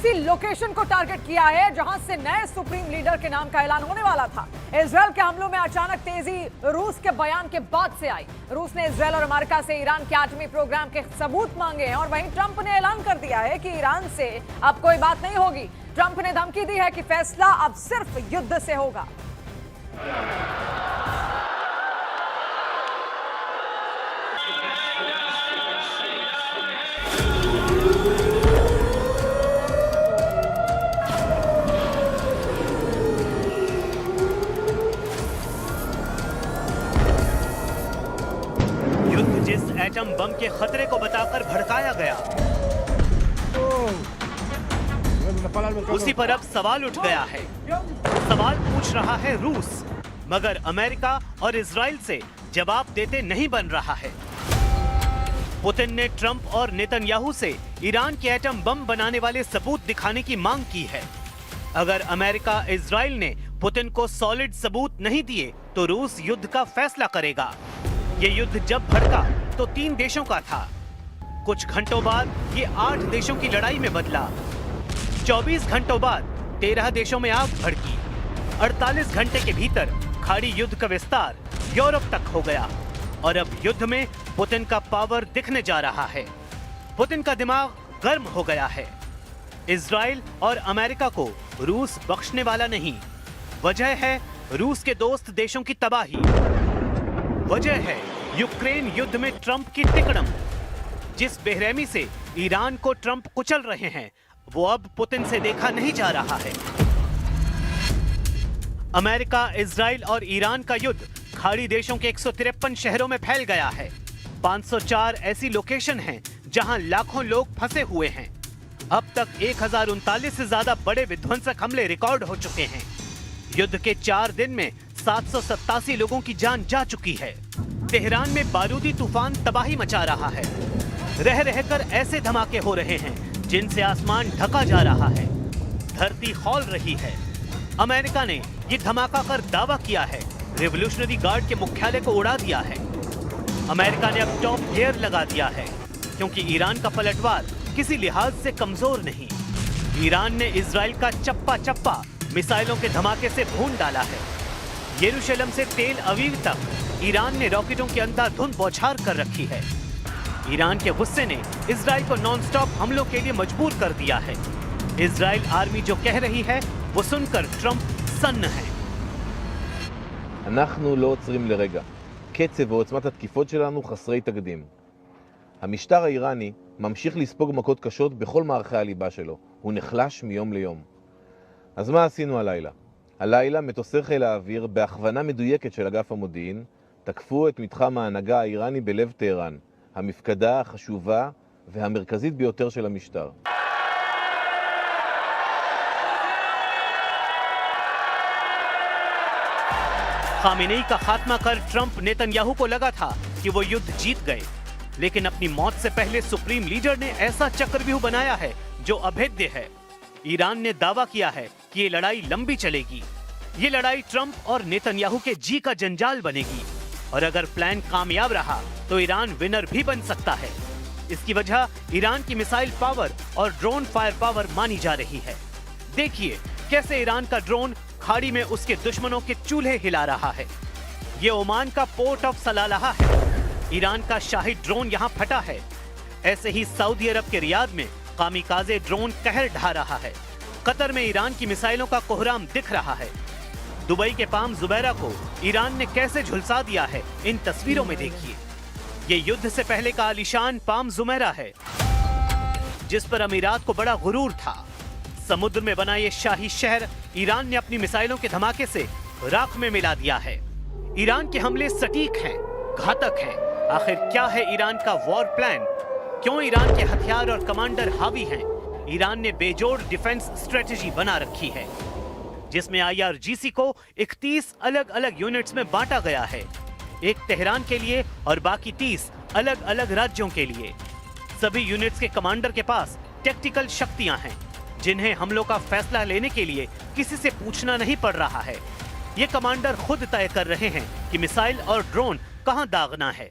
ऐसी लोकेशन को टारगेट किया है जहां से नए सुप्रीम लीडर के नाम का ऐलान होने वाला था। इजरायल के हमलों में अचानक तेजी रूस के बयान के बाद से आई। रूस ने इजरायल और अमेरिका से ईरान के एटमी प्रोग्राम के सबूत मांगे हैं और वहीं ट्रंप ने ऐलान कर दिया है कि ईरान से अब कोई बात नहीं होगी। ट्रंप ने धमकी दी है कि फैसला अब सिर्फ युद्ध से होगा। जिस एटम बम के खतरे को बताकर भड़काया गया, उसी पर अब सवाल उठ गया है। सवाल पूछ रहा है रूस, मगर अमेरिका और इजराइल से जवाब देते नहीं बन रहा है। पुतिन ने ट्रंप और नेतन्याहू से ईरान के एटम बम बनाने वाले सबूत दिखाने की मांग की है। अगर अमेरिका इजराइल ने पुतिन को सॉलिड सबूत नहीं दिए तो रूस युद्ध का फैसला करेगा। ये युद्ध जब भड़का तो 3 देशों का था। कुछ घंटों बाद ये 8 देशों की लड़ाई में बदला। 24 घंटों बाद 13 देशों में आग भड़की। 48 घंटे के भीतर खाड़ी युद्ध का विस्तार यूरोप तक हो गया और अब युद्ध में पुतिन का पावर दिखने जा रहा है। पुतिन का दिमाग गर्म हो गया है। इजराइल और अमेरिका को रूस बख्शने वाला नहीं। वजह है रूस के दोस्त देशों की तबाही। वजह है यूक्रेन युद्ध में ट्रंप की टिकड़म। जिस बेरहमी से ईरान को ट्रंप कुचल रहे हैं वो अब पुतिन से देखा नहीं जा रहा है। अमेरिका, इजराइल और ईरान का युद्ध खाड़ी देशों के 153 शहरों में फैल गया है। 504 ऐसी लोकेशन हैं जहां लाखों लोग फंसे हुए हैं। अब तक 1039 से ज्यादा बड़े विध्वंसक हमले रिकॉर्ड हो चुके हैं। युद्ध के 4 दिन में 787 लोगों की जान जा चुकी है। तेहरान में बारूदी तूफान तबाही मचा रहा है। रह रहकर ऐसे धमाके हो रहे हैं जिनसे आसमान ढका जा रहा है, धरती खौल रही है। अमेरिका ने ये धमाका कर दावा किया है रिवॉल्यूशनरी गार्ड के मुख्यालय को उड़ा दिया है। अमेरिका ने अब टॉप गियर लगा दिया है क्योंकि ईरान का पलटवार किसी लिहाज से कमजोर नहीं। ईरान ने इजराइल का चप्पा चप्पा मिसाइलों के धमाके से भून डाला है। यरूशलेम से तेल अवीव तक ईरान ने रॉकेटों की अंधाधुंध बौछार कर रखी है। ईरान के गुस्से ने इजराइल को नॉनस्टॉप हमलों के लिए मजबूर कर दिया है। इजराइल आर्मी जो कह रही है वो सुनकर ट्रंप सन्न है। אנחנו לא עוצרים לרגע. קצב ועוצמת התקיפות שלנו חסרי תקדים. המשטר האיראני ממשיך לספוג מכות קשות בכל מערכי הליבה שלו. הוא נחלש מיום ליום. אז מה עשינו הלילה? הלילה מטוסי חיל האוויר בהכוונה מדויקת של אגף המודיעין תקפו את מתחם ההנהגה האיראני בלב טהרן, המפקדה החשובה והמרכזית ביותר של המשטר. खामेनेई का खात्मा कर ट्रंप नेतन्याहू को लगा था कि वो युद्ध जीत गए, लेकिन अपनी मौत से पहले सुप्रीम लीडर ने ऐसा चक्रव्यूह बनाया है जो अभेद्य है। ईरान ने दावा किया है कि ये लड़ाई लंबी चलेगी। ये लड़ाई ट्रंप और नेतन्याहू के जी का जंजाल बनेगी और अगर प्लान कामयाब रहा तो ईरान विनर भी बन सकता है। इसकी वजह ईरान की मिसाइल पावर और ड्रोन फायर पावर मानी जा रही है। देखिए कैसे ईरान का ड्रोन खाड़ी में उसके दुश्मनों के चूल्हे हिला रहा है। ये ओमान का पोर्ट ऑफ सलालाह है। ईरान का शाही ड्रोन यहाँ फटा है। ऐसे ही सऊदी अरब के रियाद में कामिकाजे ड्रोन कहर ढा रहा है। कतर में ईरान की मिसाइलों का कोहराम दिख रहा है। दुबई के पाम जुबैरा को ईरान ने कैसे झुलसा दिया है इन तस्वीरों में देखिए। ये युद्ध से पहले का आलीशान पाम जुमैरा है जिस पर अमीरात को बड़ा गुरूर था। समुद्र में बना ये शाही शहर ईरान ने अपनी मिसाइलों के धमाके से राख में मिला दिया है। ईरान के हमले सटीक हैं, घातक हैं। आखिर क्या है ईरान का वॉर प्लान? क्यों ईरान के हथियार और कमांडर हावी हैं? ईरान ने बेजोड़ डिफेंस स्ट्रेटेजी बना रखी है जिसमें IRGC को 31 अलग अलग यूनिट्स में बांटा गया है। एक तेहरान के लिए और बाकी 30 अलग अलग राज्यों के लिए। सभी यूनिट्स के कमांडर के पास टैक्टिकल शक्तियां हैं जिन्हें हमलों का फैसला लेने के लिए किसी से पूछना नहीं पड़ रहा है। ये कमांडर खुद तय कर रहे हैं कि मिसाइल और ड्रोन कहां दागना है।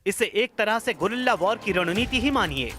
इसे एक तरह से गुरिल्ला वॉर की रणनीति ही मानिए।